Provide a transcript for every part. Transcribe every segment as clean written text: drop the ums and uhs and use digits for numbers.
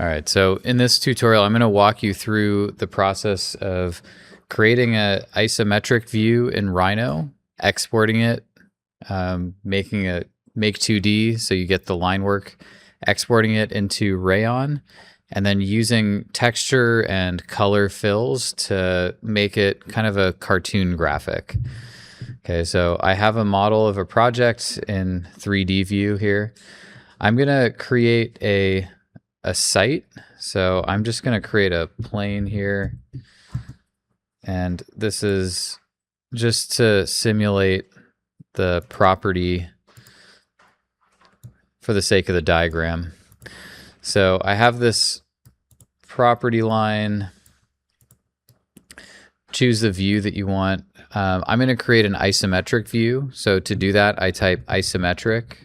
All right, so in this tutorial, I'm going to walk you through the process of creating an isometric view in Rhino, exporting it, making a make 2D so you get the line work, exporting it into Rayon, and then using texture and color fills to make it kind of a cartoon graphic. Okay, so I have a model of a project in 3D view here. I'm going to create a site. So I'm just going to create a plane here. And this is just to simulate the property for the sake of the diagram. So I have this property line. Choose the view that you want. I'm going to create an isometric view. So to do that, I type isometric.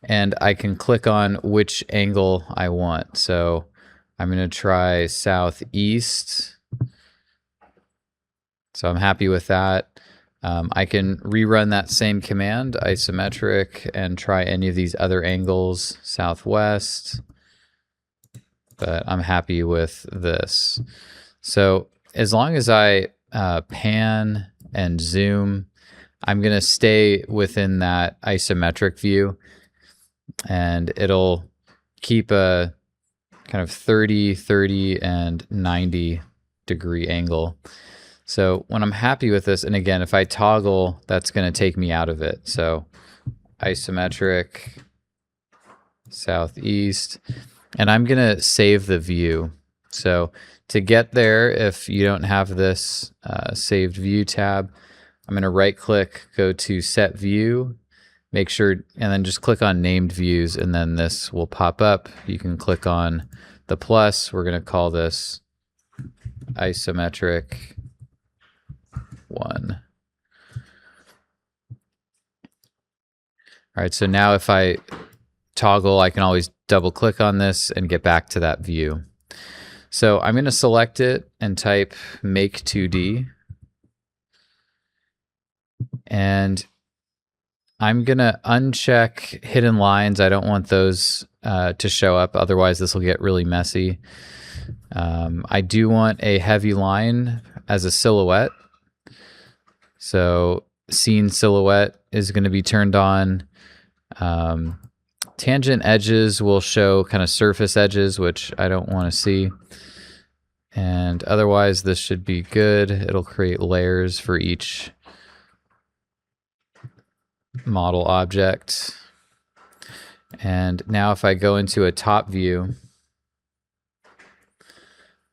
And I can click on which angle I want. So I'm going to try southeast. So I'm happy with that. I can rerun that same command, isometric, and try any of these other angles, southwest. But I'm happy with this. So as long as I pan and zoom, I'm going to stay within that isometric view. And it'll keep a kind of 30, 30, and 90 degree angle. So when I'm happy with this, and again, if I toggle, that's going to take me out of it. So isometric, southeast, and I'm going to save the view. So to get there, if you don't have this saved view tab, I'm going to right click, go to set view, make sure, and then just click on named views, and then this will pop up. You can click on the plus. We're going to call this isometric 1. All right, so now if I toggle, I can always double click on this and get back to that view. So I'm going to select it and type make 2D. And I'm going to uncheck hidden lines. I don't want those to show up. Otherwise, this will get really messy. I do want a heavy line as a silhouette. So scene silhouette is going to be turned on. Tangent edges will show kind of surface edges, which I don't want to see. And otherwise, this should be good. It'll create layers for each model object. And now if I go into a top view,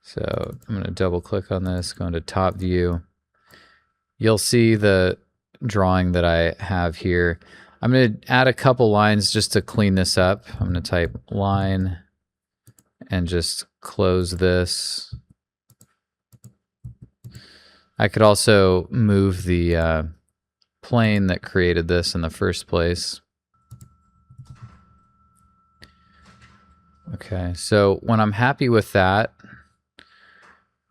so I'm going to double click on this, go into top view, you'll see the drawing that I have here. I'm going to add a couple lines just to clean this up. I'm going to type line and just close this. I could also move the plane that created this in the first place. Okay, so when I'm happy with that,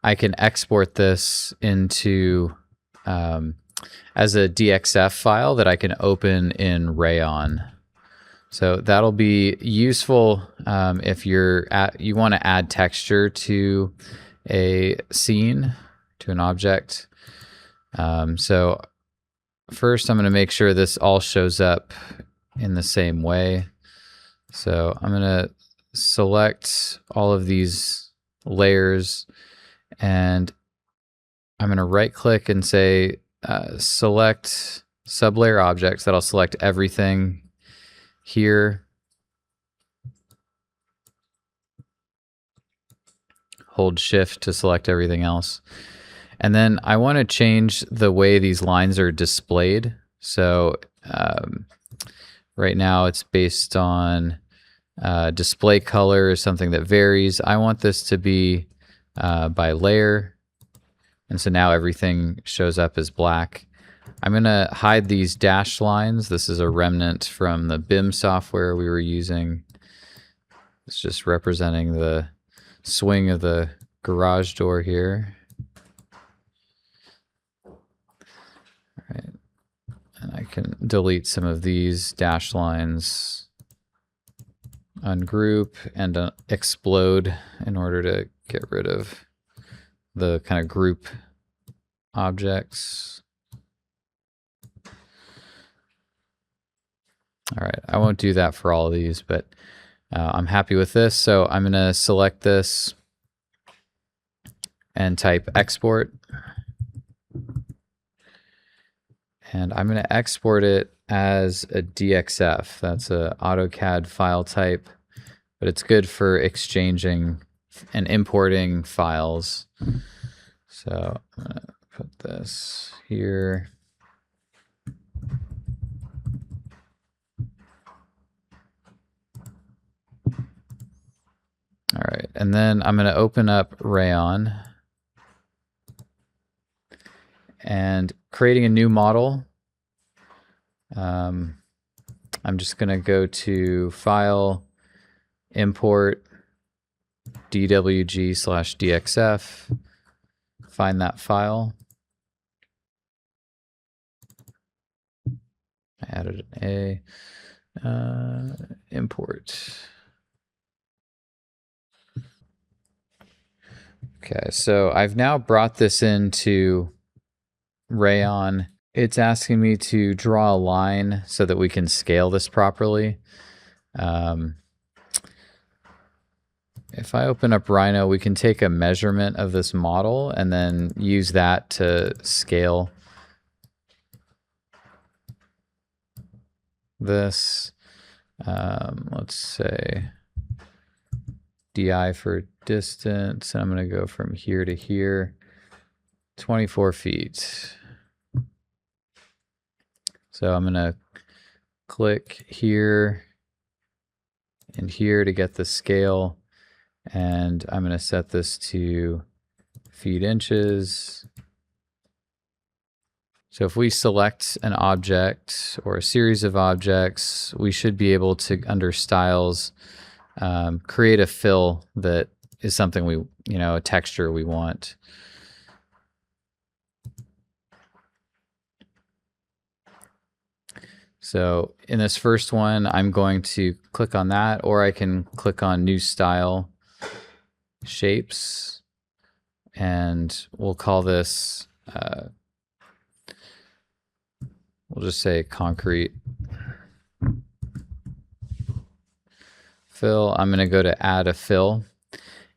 I can export this into as a DXF file that I can open in Rayon. So that'll be useful if you want to add texture to a scene, to an object. So first, I'm going to make sure this all shows up in the same way. So I'm going to select all of these layers, and I'm going to right click and say select sublayer objects. That'll select everything here. Hold shift to select everything else. And then I want to change the way these lines are displayed. So right now it's based on display color is something that varies. I want this to be by layer. And so now everything shows up as black. I'm going to hide these dashed lines. This is a remnant from the BIM software we were using. It's just representing the swing of the garage door here. Right. And I can delete some of these dashed lines. ungroup and explode in order to get rid of the kind of group objects. All right, I won't do that for all of these, but I'm happy with this. So I'm going to select this and type export. And I'm going to export it as a DXF. That's an AutoCAD file type, but it's good for exchanging and importing files. So I'm going to put this here. All right, and then I'm going to open up Rayon and creating a new model. I'm just going to go to File, Import, DWG/DXF, find that file. I added an A, import. Okay, so I've now brought this into Rayon. It's asking me to draw a line so that we can scale this properly. If I open up Rhino, we can take a measurement of this model and then use that to scale this. Let's say DI for distance, and I'm going to go from here to here, 24 feet. So I'm going to click here and here to get the scale, and I'm going to set this to feet inches. So if we select an object or a series of objects, we should be able to, under styles, create a fill that is something we, a texture we want. So in this first one, I'm going to click on that, or I can click on New Style, Shapes, and we'll call this, we'll just say concrete fill. I'm going to go to Add a Fill,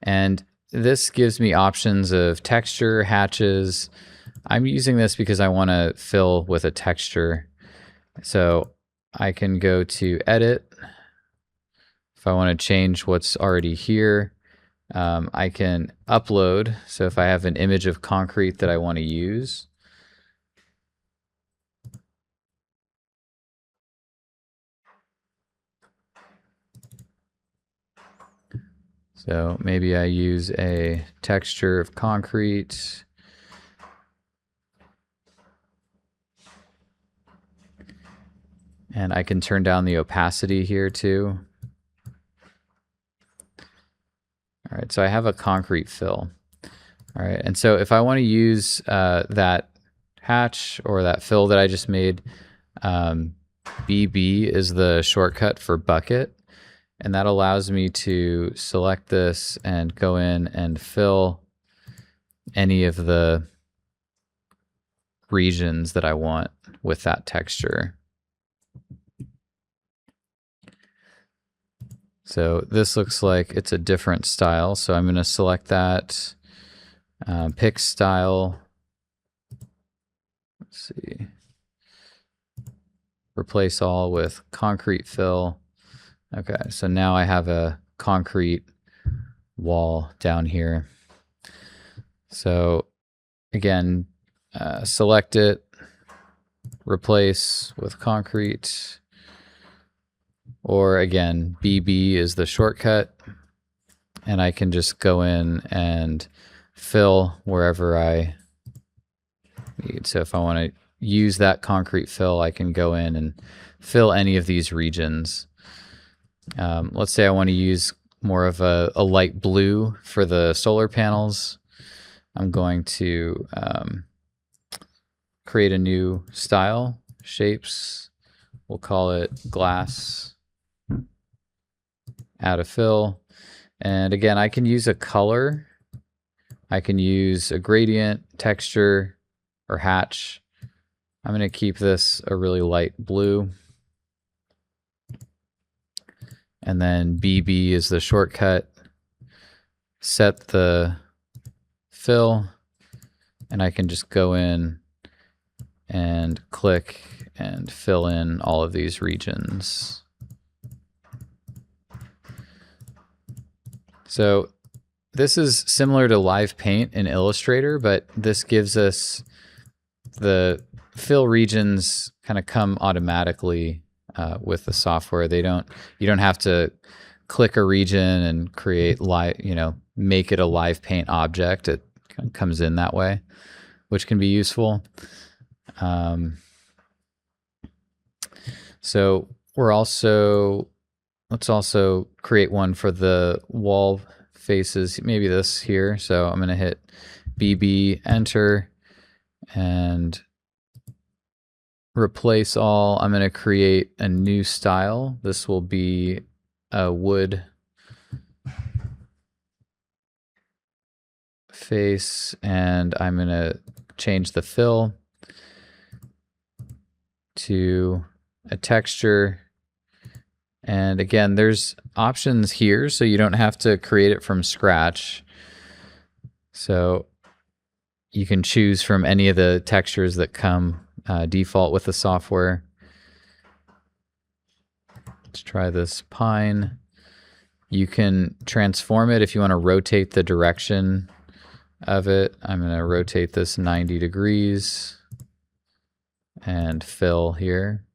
and this gives me options of texture, hatches. I'm using this because I want to fill with a texture. So I can go to Edit. If I want to change what's already here, I can upload. So if I have an image of concrete that I want to use, so maybe I use a texture of concrete. And I can turn down the opacity here too. All right, so I have a concrete fill. All right, and so if I want to use that hatch or that fill that I just made, BB is the shortcut for bucket. And that allows me to select this and go in and fill any of the regions that I want with that texture. So this looks like it's a different style. So I'm going to select that, pick style. Let's see. Replace all with concrete fill. Okay, so now I have a concrete wall down here. So again, select it, replace with concrete, or again, BB is the shortcut, and I can just go in and fill wherever I need. So if I want to use that concrete fill, I can go in and fill any of these regions. Let's say I want to use more of a light blue for the solar panels. I'm going to create a new style, shapes. We'll call it glass. add a fill. And again, I can use a color. I can use a gradient, texture, or hatch. I'm going to keep this a really light blue. And then BB is the shortcut. Set the fill, and I can just go in and click and fill in all of these regions. So this is similar to Live Paint in Illustrator, but this gives us the fill regions kind of come automatically with the software. You don't have to click a region and create make it a Live Paint object. It kind of comes in that way, which can be useful. So let's also create one for the wall faces, maybe this here. So I'm going to hit BB, enter, and replace all. I'm going to create a new style. This will be a wood face, and I'm going to change the fill to a texture. And again, there's options here, so you don't have to create it from scratch. So you can choose from any of the textures that come default with the software. Let's try this pine. You can transform it if you want to rotate the direction of it. I'm going to rotate this 90 degrees and fill here.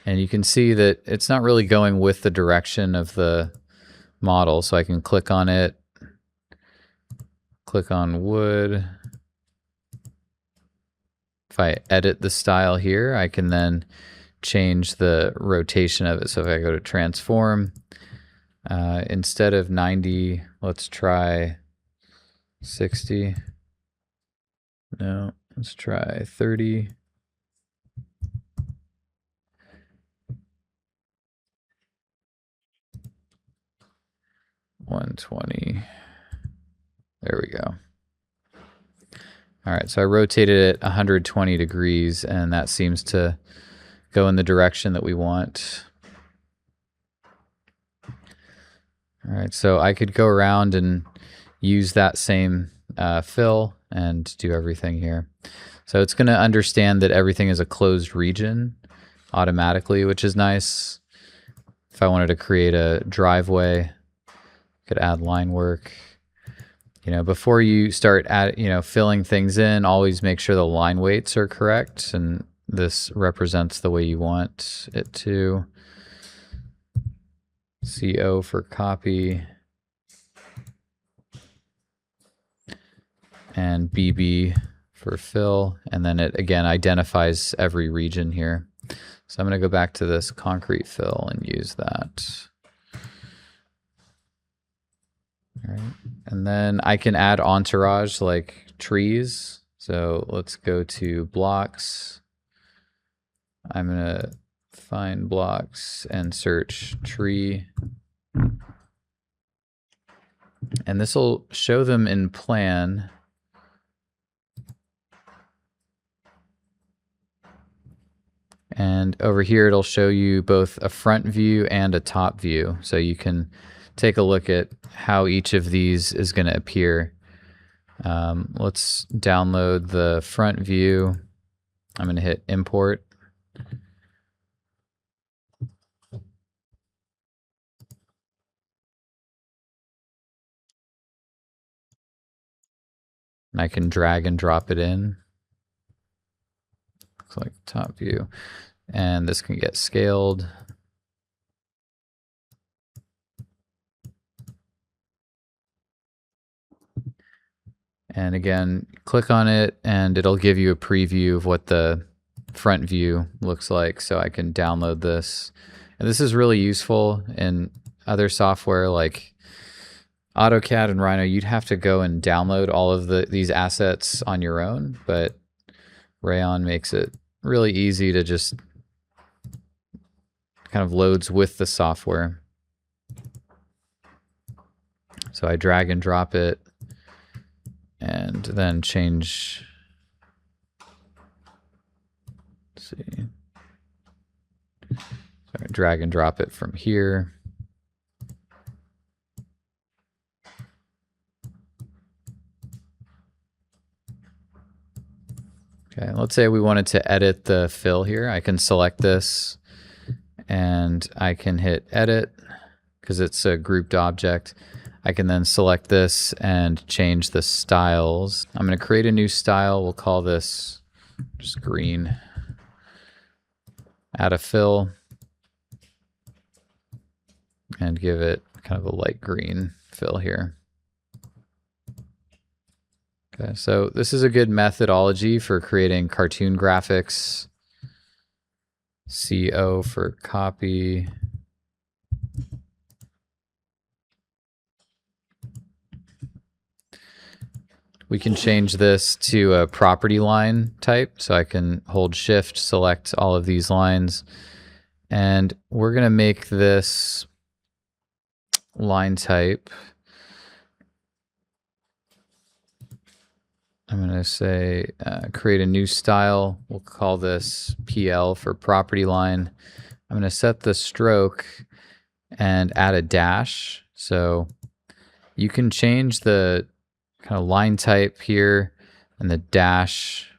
And you can see that it's not really going with the direction of the model. So I can click on it, click on wood. If I edit the style here, I can then change the rotation of it. So if I go to transform, instead of 90, let's try 60. No, let's try 30. $120. There we go. All right, so I rotated it 120 degrees, and that seems to go in the direction that we want. All right, so I could go around and use that same fill and do everything here. So it's going to understand that everything is a closed region automatically, which is nice. If I wanted to create a driveway, could add line work. Before you start filling things in, always make sure the line weights are correct, and this represents the way you want it to. CO for copy, and BB for fill, and then it again identifies every region here. So I'm going to go back to this concrete fill and use that. All right. And then I can add entourage like trees. So let's go to blocks. I'm going to find blocks and search tree. And this will show them in plan. And over here, it'll show you both a front view and a top view. So you can take a look at how each of these is going to appear. Let's download the front view. I'm going to hit import. And I can drag and drop it in. Looks like top view. And this can get scaled. And again, click on it and it'll give you a preview of what the front view looks like. So I can download this. And this is really useful in other software like AutoCAD and Rhino. You'd have to go and download all of these assets on your own, but Rayon makes it really easy to just kind of loads with the software. So I drag and drop it and then change. Let's see. So I drag and drop it from here. Okay, let's say we wanted to edit the fill here. I can select this and I can hit edit because it's a grouped object. I can then select this and change the styles. I'm going to create a new style. We'll call this just green. Add a fill and give it kind of a light green fill here. Okay, so this is a good methodology for creating cartoon graphics. CO for copy. We can change this to a property line type. So I can hold shift, select all of these lines, and we're going to make this line type. I'm going to say create a new style. We'll call this PL for property line. I'm going to set the stroke and add a dash. So you can change the kind of line type here and the dash.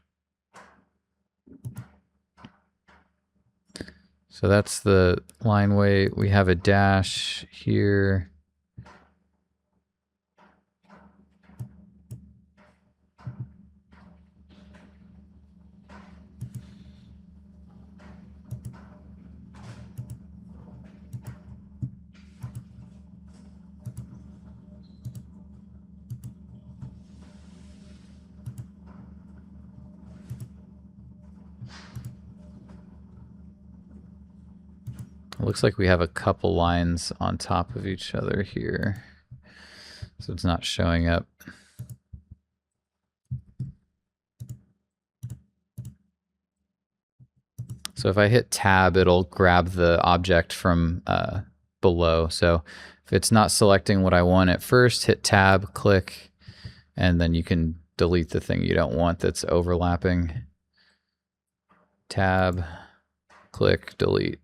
So that's the line weight. We have a dash here. It looks like we have a couple lines on top of each other here, so it's not showing up. So if I hit tab, it'll grab the object from below. So if it's not selecting what I want at first, hit tab, click, and then you can delete the thing you don't want that's overlapping. Tab, click, delete.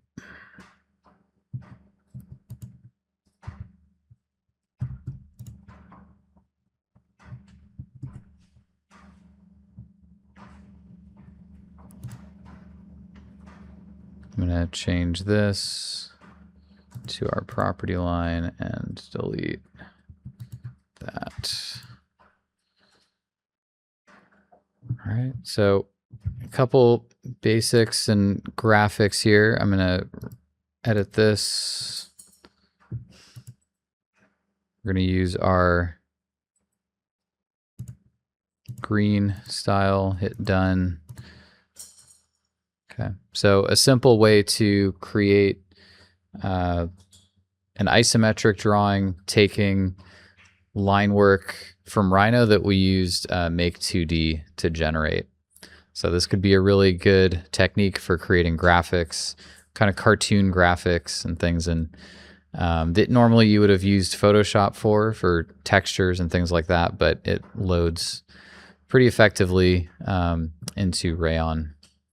I'm going to change this to our property line and delete that. All right, so a couple basics and graphics here. I'm going to edit this. We're going to use our green style, hit done. Okay, so a simple way to create an isometric drawing taking line work from Rhino that we used Make 2D to generate. So this could be a really good technique for creating graphics, kind of cartoon graphics and things, and that normally you would have used Photoshop for textures and things like that, but it loads pretty effectively into Rayon.